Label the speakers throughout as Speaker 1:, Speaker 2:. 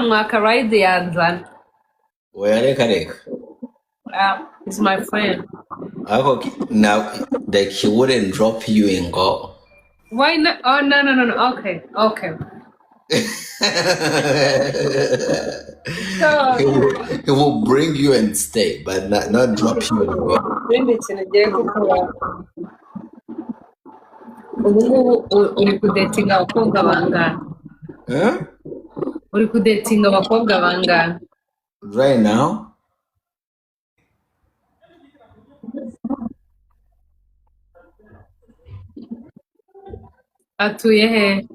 Speaker 1: namwaka ride yanzana.
Speaker 2: Oya reka.
Speaker 1: He's my friend.
Speaker 2: Okay, now like he wouldn't drop you and go.
Speaker 1: Why not? Oh, no. Okay. So,
Speaker 2: He will bring you and stay, but not drop you and go.
Speaker 1: ikindi kintu ugiye gukora ubu ngubu uri kudetinga abakobwa bangana.
Speaker 2: Huh?
Speaker 1: Uri kudetinga abakobwa bangana.
Speaker 2: Right now?
Speaker 1: Atuye he?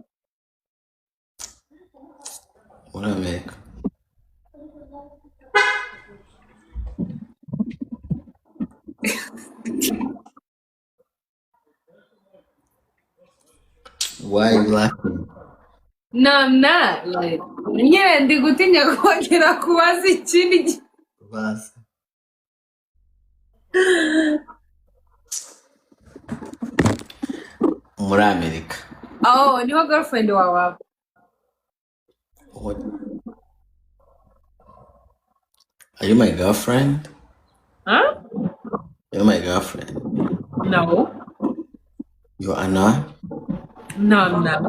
Speaker 2: What I make? Why are you laughing?
Speaker 1: No, I'm not. Like, yeah, ndi gutinya kongera kubaza ikindi.
Speaker 2: Basi. Muri America.
Speaker 1: Oh, niho girlfriend wawe.
Speaker 2: What? Are you my girlfriend?
Speaker 1: Huh?
Speaker 2: You're my girlfriend.
Speaker 1: No.
Speaker 2: You are not?
Speaker 1: No, I'm not.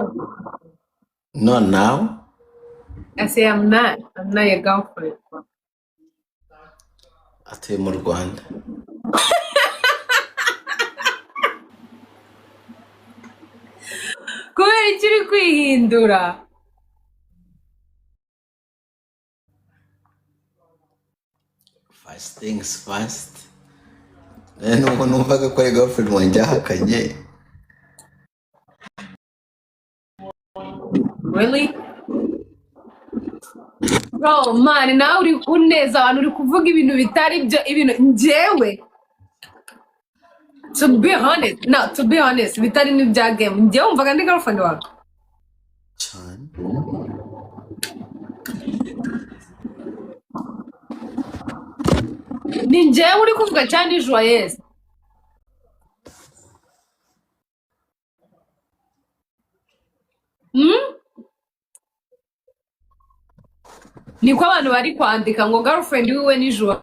Speaker 2: Not now?
Speaker 1: I say I'm not. I'm not your girlfriend.
Speaker 2: Atuye mu Rwanda.
Speaker 1: Kubera iki uri kwihindura?
Speaker 2: First things first. Nubwo numvaga ko ari girlfriend wanjye ahakanye.
Speaker 1: Really? Bro, man, nawe uri kuneza abantu uri kuvuga ibintu bitari byo ibintu njyewe. To be honest, bitari n'ibya game. Njyewe umvaga ndi girlfriend wawe.
Speaker 2: Cyane.
Speaker 1: Ni njyewe uri kuvuga cyane ni joyeuse. Niko abantu bari kwandika ngo girlfriend wiwe ni joyeuse.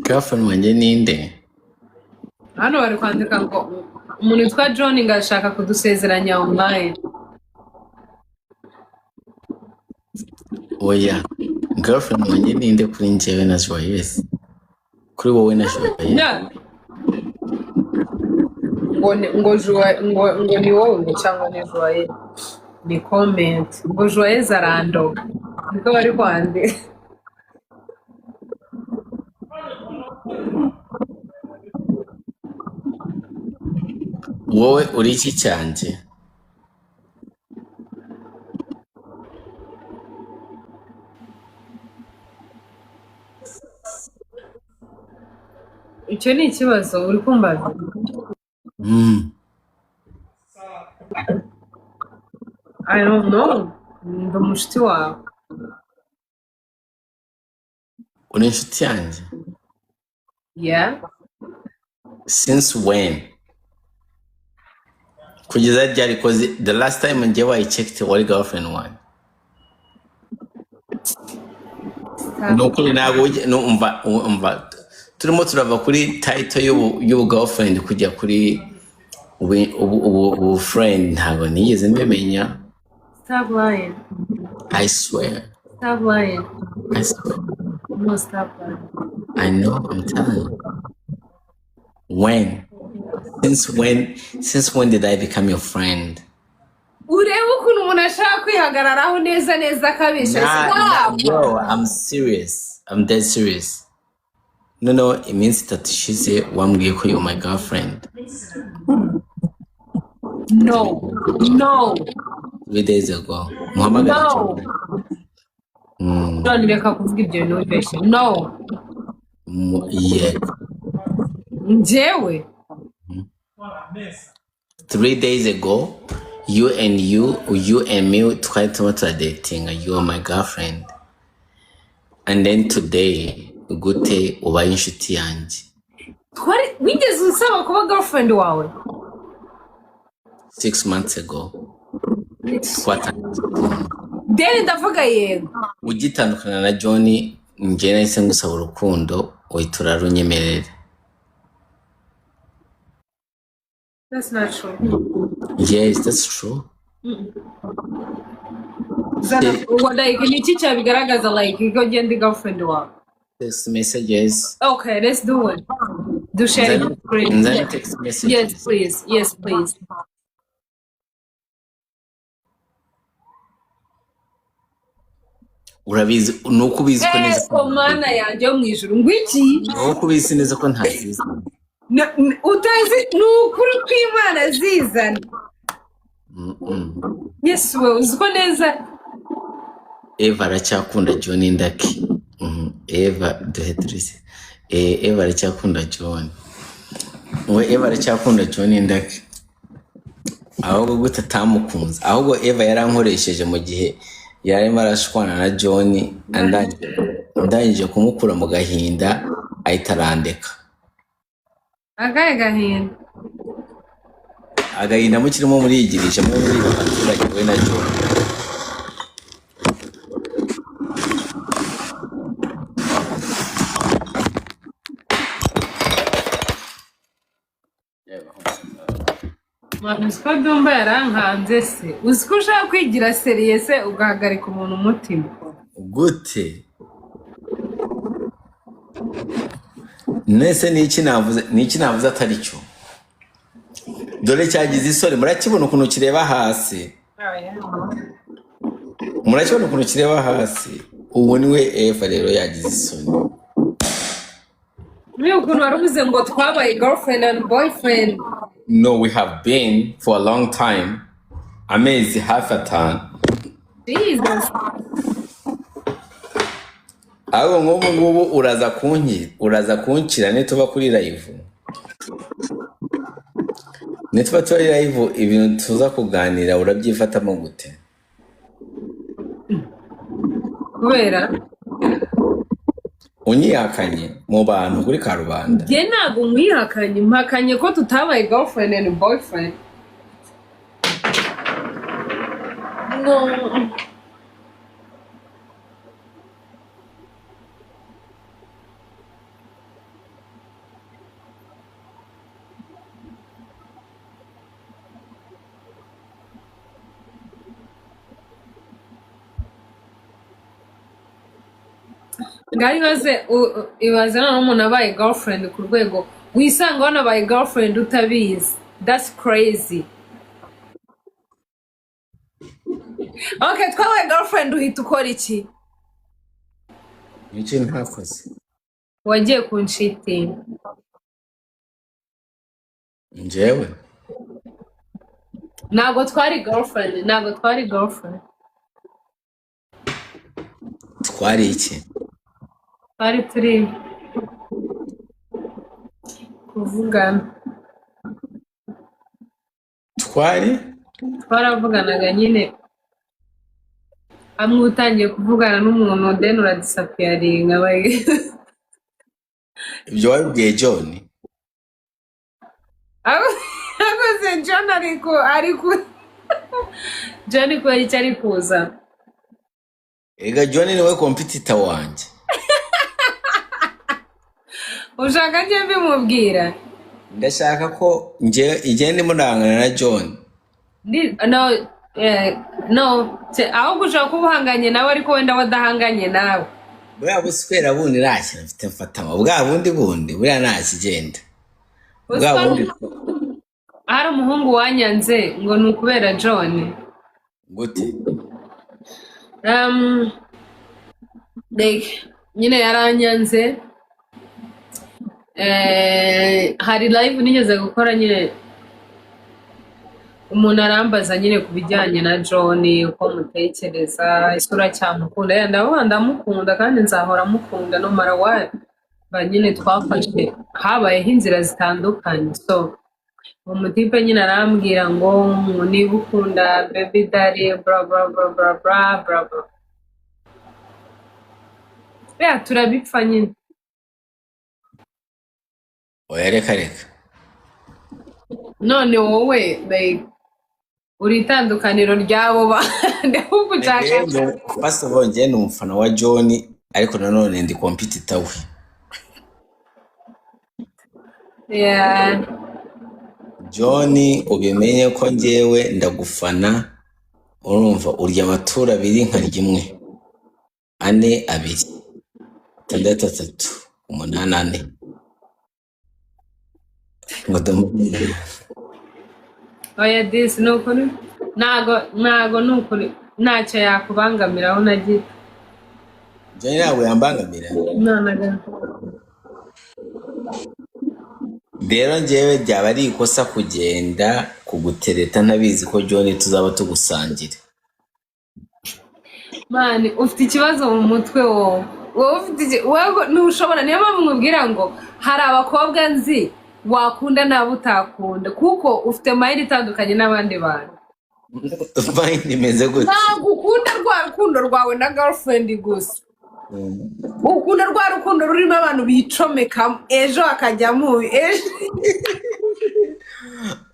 Speaker 2: Girlfriend wanjye ninde?
Speaker 1: Hano bari kwandika ngo umuntu witwa John ngo ashaka kudusezeranya online.
Speaker 2: Oya. Girlfriend wanjye ninde kuri njyewe na joyeuse? Kuri wowe na joyeuse?
Speaker 1: Yeah. Ngo ni wowe cyangwa ni joyeuse. Ni comment. Ngo joyeuse arandoga. Niko bari kwandika.
Speaker 2: Wowe uri iki cyanjye?
Speaker 1: Icyo ni ikibazo uri kumbaza. I don't know. Ndi umushuti wawe.
Speaker 2: Uri inshuti yanjye?
Speaker 1: Yeah.
Speaker 2: Since when? Kugeza ryari cause the last time njyewe I checked wari girlfriend wanjye. Nukuri ntabwo umva turimo turava kuri title y'ubu girlfriend kujya kuri ubu friend ntabwo nigeze mbimenya.
Speaker 1: Stop lying.
Speaker 2: I swear.
Speaker 1: Stop lying.
Speaker 2: I swear.
Speaker 1: No, stop lying.
Speaker 2: I know, I'm telling you. When? Since when did I become your friend?
Speaker 1: Ureba ukuntu umuntu ashaka kwihagararaho neza kabisha.
Speaker 2: Yo, I'm serious. I'm dead serious. No, it means that she said wambwiye ko you're my girlfriend.
Speaker 1: No.
Speaker 2: 3 days ago.
Speaker 1: No. Don't reka kuvuga ibyo bintu bibeshye. No.
Speaker 2: Yeah.
Speaker 1: Njyewe.
Speaker 2: 3 days ago, you and me twari turimo turadatinga. You are my girlfriend. And then today, gute ubaye inshuti yanjye.
Speaker 1: wigeze usaba kuba girlfriend wawe
Speaker 2: 6 months ago
Speaker 1: then ndavuga yego
Speaker 2: ugitandukana na John njye nahise ngusaba urukundo uhita urarunyemerera.
Speaker 1: That's not true.
Speaker 2: Yes, that's true.
Speaker 1: Like niki cyabigaragaza like ko genda girlfriend wawe?
Speaker 2: Text messages.
Speaker 1: Okay, let's do it. Do share it screen.
Speaker 2: Text messages.
Speaker 1: Yes, please. Yes, please.
Speaker 2: Urabizi nuko ubizi ko neza
Speaker 1: ko mana yanjye yo mwijuru ngwiki
Speaker 2: nuko ubizi neza ko ntaziza
Speaker 1: utazi nukuri kw'Imana zizana. Yes, we uziko neza
Speaker 2: Eva aracyakunda John indaki. Eva duhetrice. Eva aracyakunda John. Eva aracyakunda John indaki. Ahubwo gute tamukunze. Ahubwo Eva yarankoresheje mu gihe yarimo arashwana na John ndangije kumukura mu gahinda ayitarandeka. Agahinda mukirimo muriyigirisha muri abaturage we na John.
Speaker 1: Uziko Dumba yarankanze se uziko ushaka kwigira seriye se ugahagarika umuntu umutima
Speaker 2: gute nese niki navuze atari cyo dore cyagize isore murakibona ukuntu kireba hasi ubu niwe Eva rero yagize isoni
Speaker 1: niyo ukuntu warubuze ngo twabaye girlfriend and boyfriend.
Speaker 2: No, we have been for a long time. Amazing half a ton.
Speaker 1: Jesus.
Speaker 2: Abo ngubu uraza kunkira nituba kuri live. Nituba turi live ibintu tuza kuganira urabyifatamo gute?
Speaker 1: Kubera
Speaker 2: unyihakanye mu bantu kuri karubanda.
Speaker 1: Nge ntabwo mwihakanye mpakanye ko tutabaye girlfriend and boyfriend. No. Ngari ibaze n'umuntu abaye girlfriend ku rwego wisanga wanabaye girlfriend utabizi. That's crazy. Okay, twabaye girlfriend uhita ukora iki?
Speaker 2: Iki ntakoze.
Speaker 1: Wagiye kunshitinga.
Speaker 2: Njyewe
Speaker 1: ntabwo twari girlfriend.
Speaker 2: Twari iki?
Speaker 1: Twari turi kuvugana. Twaravuganaga nyine amwe utangiye kuvugana n'umuntu then uradisapiyaringa baye.
Speaker 2: Ibyo wabwiye John?
Speaker 1: Akoze John ariko John ko yari cyari kuza.
Speaker 2: Ega John niwe competitor wanje.
Speaker 1: Ushaka nje bimubwira?
Speaker 2: Ndashaka ko nje ndimo ndangana na John.
Speaker 1: No, aho gushaka kubuhanganye nawe ariko wenda wadahanganye nawe.
Speaker 2: Bwa buswera bundi nakira mfite mfatama. Bwa bundi buriya nakigenda. Bwa bundi
Speaker 1: hari umuhungu wanyanze ngo nukubera John.
Speaker 2: Gute?
Speaker 1: Like nyine yaranyanze. Hari live nigeze gukora nyine umuntu arambaza nyine kubijyanye na John uko mutekereza isura cyamukunda yenda ndamukunda kandi nzahora mukunda no mara wa nyine twafashe habayeho inzira zitandukanye so umutipe nyine arambwira ngo niba ukunda baby daddy bla bla bla bla bla bla bla turabipfa nyine
Speaker 2: oya reka
Speaker 1: none wowe like uri itandukaniro ryabo ndahubwo ushaka
Speaker 2: first of all njye ni umufana wa John ariko nanone ndi competitor we.
Speaker 1: yeah
Speaker 2: John ubimenye ko njyewe ndagufana, urumva urya amatura abiri nkarya imwe, 4 2 6 3 8 4
Speaker 1: oya this nukuri nago nukuri ntacyo yakubangamira aho nagiye.
Speaker 2: John ntabwo yambangamira.
Speaker 1: Nonaga
Speaker 2: rero njyewe byaba ari ikosa kugenda kugutereta ntabizi ko John tuzaba tugusangira.
Speaker 1: mani ufite ikibazo mu mutwe wowe ufite wowe ntushobora, niyo mpamvu nkubwira ngo hari abakobwa nzi wakunda nabo utakunda kuko ufite mayiri itandukanye n'abandi bantu.
Speaker 2: Mayiri imeze gute?
Speaker 1: Ntabwo ukunda rwa rukundo rwawe na girlfriend gusa, ukunda rwa rukundo rurimo abantu bicomeka ejo akajyamo ejo.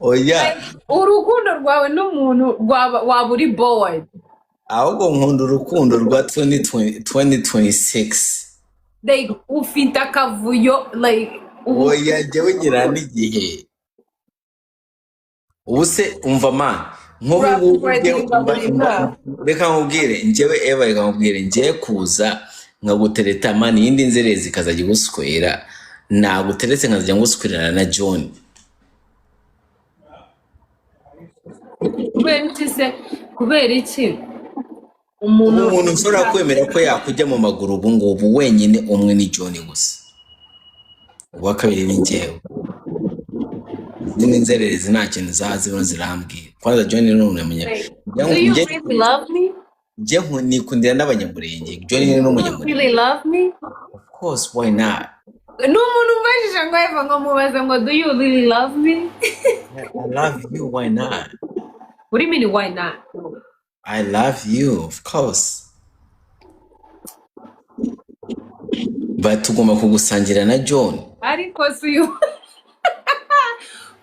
Speaker 2: Oya
Speaker 1: urukundo rwawe n'umuntu waba uri bored,
Speaker 2: ahubwo nkunda urukundo rwa 2026
Speaker 1: like ufite akavuyo like
Speaker 2: oya njyewe ngira n'igihe ubuse umva man nk'ubu reka nkubwire njyewe Eva reka nkubwire njye kuza nkagutereta man yindi nzerezi kazajya guswera naguteretse nkazajya nguswirana na John.
Speaker 1: kubera iki
Speaker 2: umuntu ushobora kwemera ko yakujya mu maguru ubu ngubu wenyine umwe ni John gusa, uwa kabiri ni njyewe. Izindi nzererezi nta kintu zazibona zirambwira. Kwanza John ni umunyamurenge.
Speaker 1: Do you really love me?
Speaker 2: Njye nikundira n'abanyamurenge. John ni n'umunyamurenge.
Speaker 1: Do you really love me?
Speaker 2: Of course, why not?
Speaker 1: N'umuntu ubajije ngo Eva ngo mubaze ngo do you really love me?
Speaker 2: I love you, why not?
Speaker 1: What do you mean why not?
Speaker 2: I love you, of course. But tugomba kugusangira na John.
Speaker 1: Ariko suyu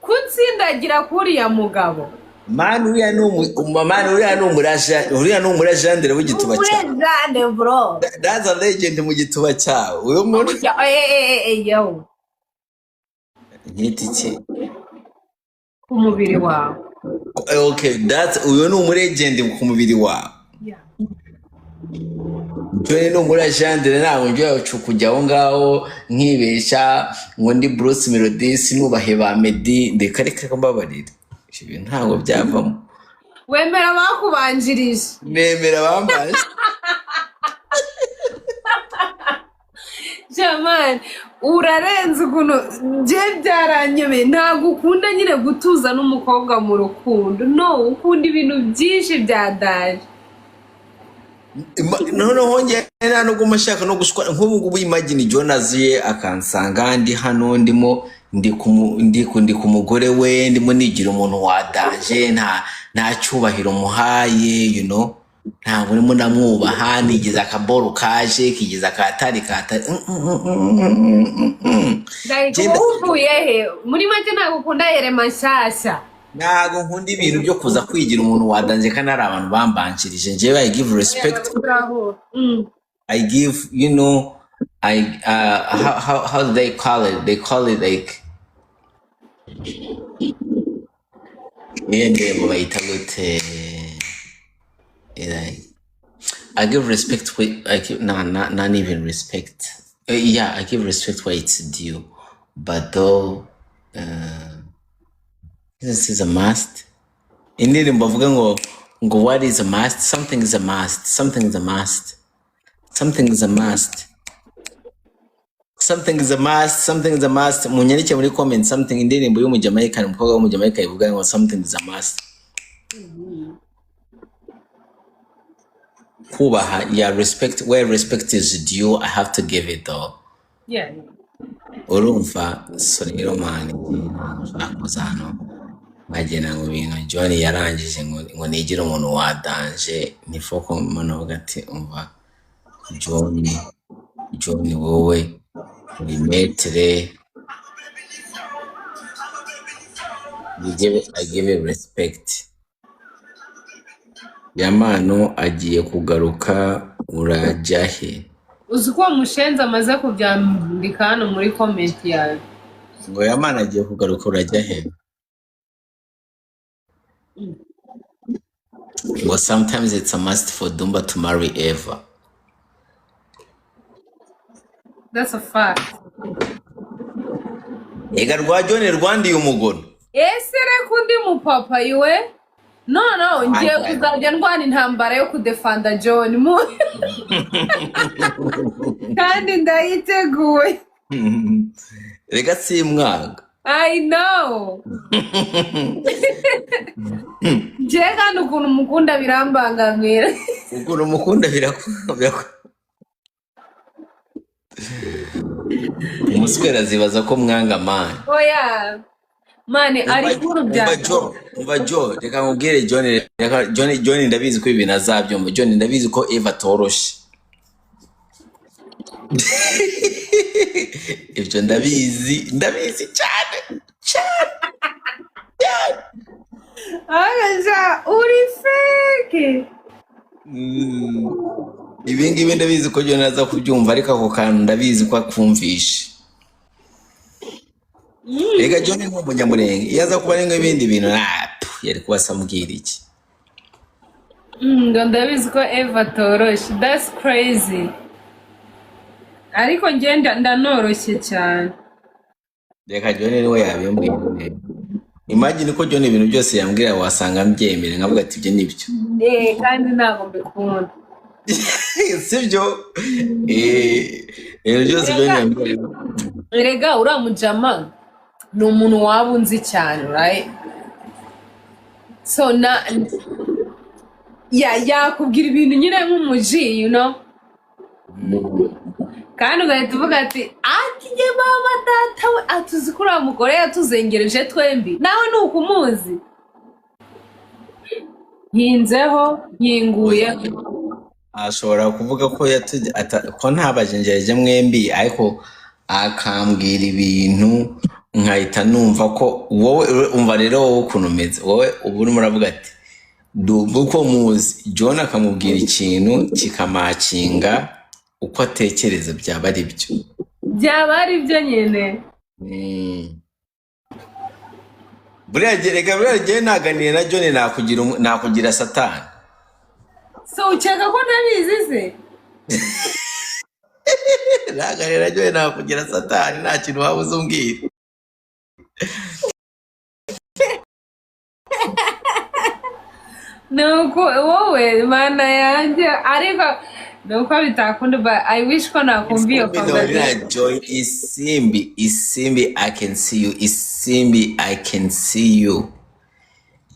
Speaker 1: kutsindagira kuriya mugabo.
Speaker 2: Man uriya ni umurajandere w'igituba cyawe.
Speaker 1: Umurajande bro.
Speaker 2: That's a legend mu gituba cyawe. Uyo muntu
Speaker 1: yo.
Speaker 2: Nkiti ki?
Speaker 1: Ku mubiri wawe.
Speaker 2: Okay, uyo ni umulegend ku mubiri wawe.
Speaker 1: Yeah.
Speaker 2: John ni umurajandere ntabwo njye kujya aho ngaho nkibesha ngo ndi Bruce Melodis nubahe ba Meddy ndeka ko mbabarira. Ibi ntabwo byavamo.
Speaker 1: Wemera bakubanjirije.
Speaker 2: Nemera bambanje.
Speaker 1: Jamani urarenze ukuntu nje byaranyebe, ntabwo ukunda nyine gutuza n'umukobwa mu rukundo, no ukunda ibintu byinshi byadaje.
Speaker 2: Noneho njye nubwo mashaka no gushwa nk'ubu ngubu imagine John aziye akansanga ndi hano ndimo ndi ku mugore we ndimo nigira umuntu wadanje nta cyubahiro muhaye, you know, ntabwo ndimo ndamwubaha, nigize akaboro kaje kigize akatari
Speaker 1: uvuye he muri make ntabwo ukunda yerema nshyashya.
Speaker 2: Ntabwo nkunda ibintu byo kuza kwigira umuntu wadanje kandi ari abantu bambanshirije. Njyewe I give respect. I give, you know, how do they call it? They call it like I give respect with not even respect. Yeah, I give respect where it's due. But though this is a must. Indirimbo bavuga ngo what is a must? Something is a must. Something is a must. Something is a must. Something is a must. Something is a must. Munyandike muri comment something indirimbo y'umujamaika umukobwa w'umujamaika ivuga ngo something is a must. Kubaha, yeah, respect where respect is due. I have to give it though.
Speaker 1: Yeah.
Speaker 2: Urumva so rero mani nakoze hano bagena ngo bintu John yarangije ngo nigire umuntu wadanje nifoko manoga ati umva John wowe uri metre I give it respect. Yamano agiye kugaruka urajya he?
Speaker 1: uzi ko mushenza amaze kubyandika hano muri comment yawe
Speaker 2: Ngo Yamano agiye kugaruka urajya he? Well, sometimes it's a must for Dumba to marry Eva.
Speaker 1: that's a fact
Speaker 2: Ega rwa John rwandiye umugoro.
Speaker 1: ese reka undi mupapa iwe no ngiye kuzajya ndwana intambara yo kudefanda John mu kandi ndayiteguye
Speaker 2: Rega simwanga.
Speaker 1: I know Jega nukuntu mukunda birambangamira
Speaker 2: Ukuntu mukunda birakubya. Umuswera zibaza ko mwanga man.
Speaker 1: oya mane ari kuru bya
Speaker 2: Umva Jo, reka nkubwire John ndabizi ko ibintu azabyumva. John ndabizi ko Eva toroshe. Ibyo ndabizi cyane.
Speaker 1: Agaja uri fake
Speaker 2: Ibi ngibi ndabizi ko John aza kubyumva ariko ako kantu ndabizi ko akumvisha. Ega John ni umunyamurenge. Iyo aza kuba arenga ibindi bintu yari kubasambwira iki?
Speaker 1: ngo ndabizi ko Eva toroshe that's crazy ariko ngenda ndanoroshye cyane
Speaker 2: Reka John niwe yabimbwiye. Imagine ko John ibintu byose yambwira wasanga mbyemere nkavuga ati ibyo nibyo.
Speaker 1: kandi ntabwo mbikunda
Speaker 2: Sibyo? Byose John yambwira.
Speaker 1: Erega uramujama ni umuntu wabunzi cyane right so yakubwira ibintu nyine nk'umuji you know kandi ugahita uvuga ati njye mama data we atuzi kuri uwo mugore yatuzengereje twembi nawe ni ukumuzi nkinzeho nkinguye
Speaker 2: Ashobora kuvuga ko ntabajengereje mwembi ariko akambwira ibintu nkahita numva ko wowe umva rero wowe ukuntu umeze wowe ubu urimo uravuga ati uko muzi John akamubwira ikintu kikamakinga uko atekereza byaba ari byo nyine. Buriya gihe naganire na John nakugira satani.
Speaker 1: So ukeka ko ntabizi se?
Speaker 2: Naganire na John nakugira satani nta kintu waba uzumbwira.
Speaker 1: Nuko wowe mana yanjye ariko nuko bitakunda but I wish ko nakumviye
Speaker 2: conversation. Joy Isimbi I can see you. Isimbi I can see you.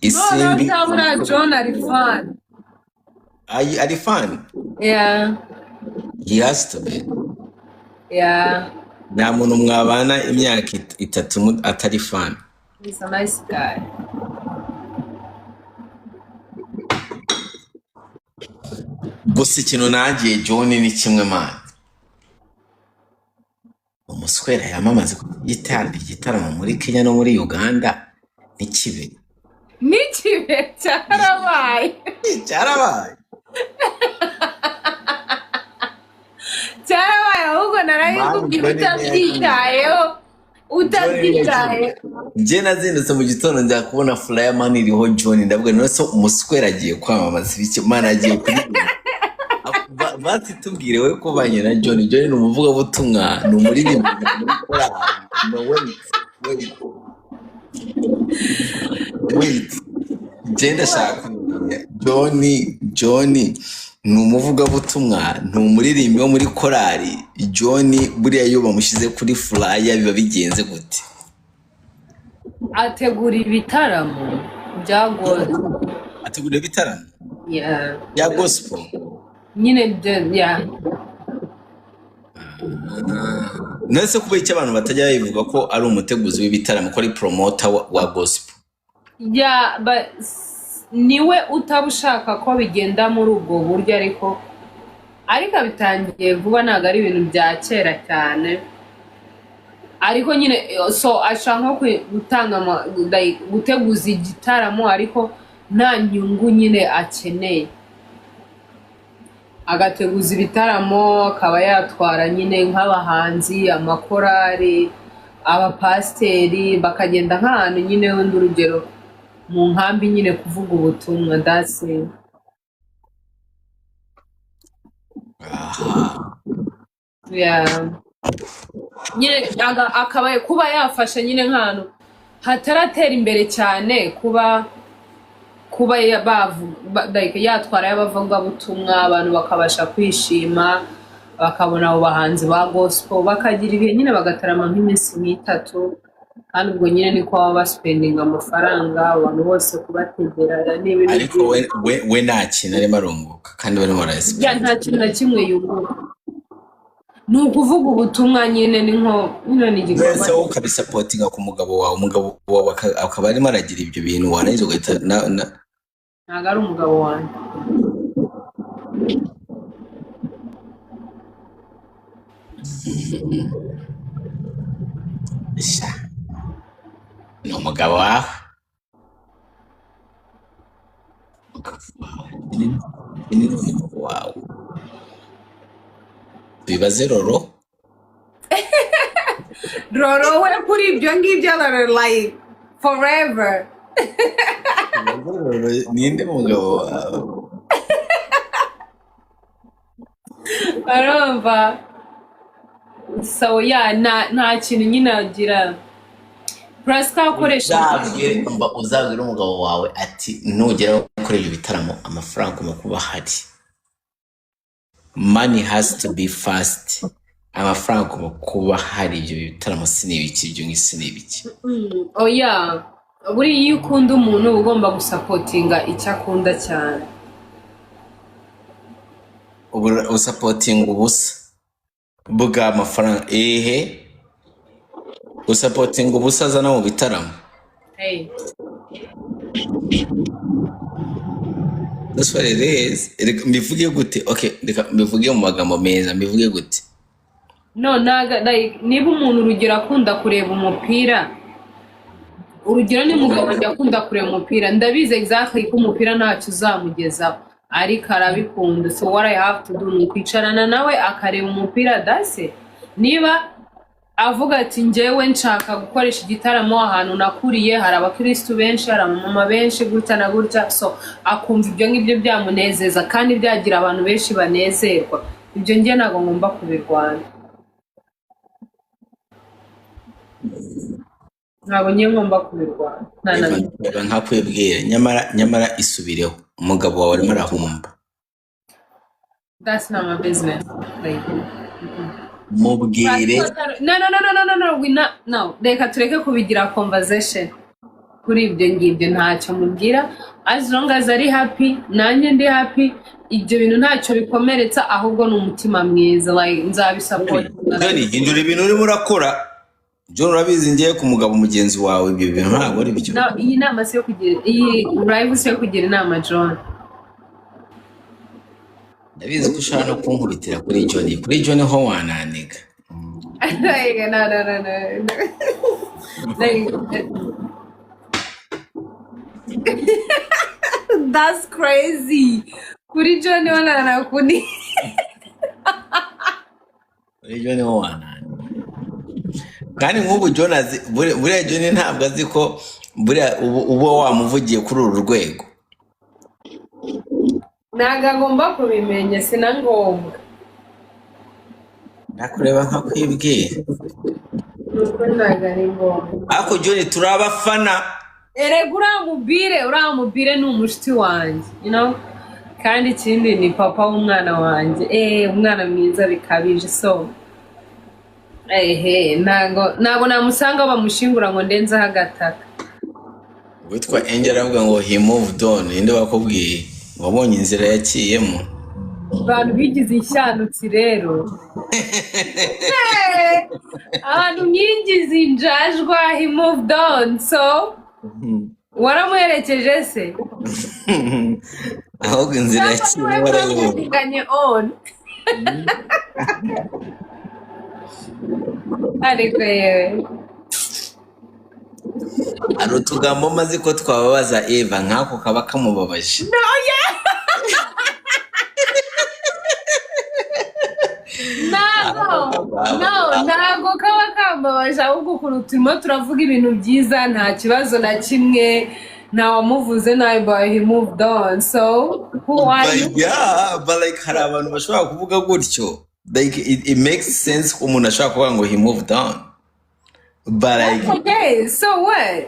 Speaker 1: Isimbi no, John are fun.
Speaker 2: Are you fun?
Speaker 1: Yeah.
Speaker 2: He has to be.
Speaker 1: Yeah.
Speaker 2: Nta muntu mwabana imyaka 3 atari fun.
Speaker 1: He's a nice guy.
Speaker 2: Gusa ikintu nagiye John ni kimwe man. Umuswera yamamaze ku gitaramo muri Kenya no muri Uganda ni kibe.
Speaker 1: Cyarabaye. Cyarabaye ahubwo narayikubwira utabyitayeho.
Speaker 2: Je nazindutse mu gitondo njya kubona flyer man iriho John ndavuga none so umuswera agiye kwamamaza ibiki man agiye kuri bati tubwire we ko banye na John ni umuvuga butumwa ni umuririmbi no wait Jenda shaka John ni umuvuga butumwa ni umuririmbi wo muri korali John buriya yo bamushize kuri flyer biba bigenze gute
Speaker 1: ategura ibitaramo bya gospel
Speaker 2: ategura ibitaramo
Speaker 1: yeah
Speaker 2: ya gospel
Speaker 1: nyine yeah
Speaker 2: nese kuba icyo abantu batajya bivuga ko ari umuteguzi w'ibitaramo ko ari promoter wa gospel
Speaker 1: yeah but niwe utabushaka ko bigenda muri ubwo buryo ariko bitangiye vuba ntago ari ibintu bya kera cyane ariko nyine so ashaka nko gutanga like guteguza igitaramo ariko nta nyungu nyine akeneye, agateguza ibitaramo akaba yatwara nyine nk'abahanzi, amakorari, abapasiteri bakagenda nk'ahantu nyine wenda urugero mu nkambi nyine kuvuga ubutumwa dasi. Yeah. Nyine akaba kuba yafasha nyine nk'ahantu hataratera imbere cyane, kuba yatwara y'abavugabutumwa abantu bakabasha kwishima, bakabona abo bahanzi ba gospel bakagira ibihe nyine bagatarama nk'iminsi nk'itatu, kandi ubwo nyine niko baba baspendinga amafaranga abantu bose kubategera n'ibintu.
Speaker 2: Ariko we nta kintu arimo arunguka kandi barimo barayasipenda.
Speaker 1: Nta kintu na kimwe yunguka, ni ukuvuga ubutumwa nyine ni nko ni igikorwa.
Speaker 2: Wese wowe ukabisapotinga ku mugabo wawe, umugabo wawe akaba arimo aragira ibyo bintu warangiza ugahita
Speaker 1: ntabwo ari umugabo wanjye.
Speaker 2: ni umugabo wawe. Ni umugabo wawe. Bibaze Roro.
Speaker 1: Roro we kuri ibyo ngibyo like forever.
Speaker 2: Ninde mugabo wawe?
Speaker 1: Arumva. So yeah, nta kintu nyine agira. Praska ukoresha
Speaker 2: uzabwira umugabo wawe ati nugera gukora ibyo bitaramo amafaranga mu kuba hari. Money has to be fast. Amafaranga mu kuba hari ibyo bitaramo sinibiki ibyo ngisi nibiki.
Speaker 1: Oh yeah. Buri iyo ukunda umuntu ugomba gusapotinga icyo akunda cyane.
Speaker 2: Usapotinga ubusa. Buga amafaranga usapotinga ubusa azana mu bitaramo.
Speaker 1: Hey.
Speaker 2: That's what it is. Mbivuge gute? Okay, mbivuge mu magambo meza, mbivuge gute?
Speaker 1: No, like niba umuntu urugero akunda kureba umupira, urugero ni mugabo ajya akunda kureba umupira, ndabizi exactly ko umupira ntacyo uzamugezaho, ariko arabikunda. So what I have to do ni kwicarana nawe akareba umupira dase. Niba avuga ati njyewe nshaka gukoresha igitaramo ahantu nakuriye, hari abakristo benshi, hari abamama benshi gutya na gutya, so akumva ibyo ngibyo byamunezeza kandi byagira abantu benshi banezerwa, ibyo njye ntabwo ngomba kubirwanya. Ntabwo njye ngomba kubirwanya.
Speaker 2: Nka kwibwira nyamara isubireho umugabo wawe arimo arahumba.
Speaker 1: That's not my business.
Speaker 2: Mubwire.
Speaker 1: No. Reka tureke kubigira conversation kuri ibyo ngibyo, ntacyo mubwira. As long as ari happy, nanjye ndi happy, ibyo bintu ntacyo bikomeretsa, ahubwo ni umutima mwiza, like nzabisupport.
Speaker 2: Johnny, hindura ibintu urimo urakora. John urabizi ngiye ku mugabo mugenzi wawe ibyo bintu ntabwo ari byo.
Speaker 1: No, iyi nama se yo kugira, iyi live se yo kugira inama John.
Speaker 2: Ndabizi ko ushaka no kunkubitira kuri Johnny. Kuri Johnny ho wananiga.
Speaker 1: No. That's crazy. Kuri Johnny wanana kuni.
Speaker 2: Kuri Johnny ho wananiga. Kandi nk'ubu buriya Johnny ntabwo azi ko buriya uba wamuvugiye kuri uru rwego.
Speaker 1: Ntabwo agomba kubimenya, sinangombwa.
Speaker 2: Nakureba nka kwibwira.
Speaker 1: Nuko ntabwo ari ngombwa.
Speaker 2: Ariko Johnny turabafana.
Speaker 1: Erega uramubwire ni umushiti wanjye, you know? Kandi ikindi ni papa w'umwana wanjye. Umwana mwiza bikabije, so ntabwo namusanga bamushingura ngo ndenzeho agataka.
Speaker 2: Witwa Angel avuga ngo he moved on. Inde wakubwiye wabonye inzira yakiyemo.
Speaker 1: Abantu bigize inshanutsi rero. Abantu nkingize injajwa, he moved on, so waramuherekeje se?
Speaker 2: Ahubwo inzira yakiyemo warayibonye.
Speaker 1: on. ariko yewe
Speaker 2: hari utugambo maze ko twababaza Eva nk'ako kaba kamubabaje.
Speaker 1: ntago kaba kambabaje ahubwo ukuntu turimo turavuga ibintu byiza nta kibazo na kimwe nta wamuvuze nabi but he moved on so who are you?
Speaker 2: Yeah, but like hari abantu bashobora kuvuga gutyo like it makes sense ko umuntu ashobora kuvuga ngo he moved on but like
Speaker 1: okay so what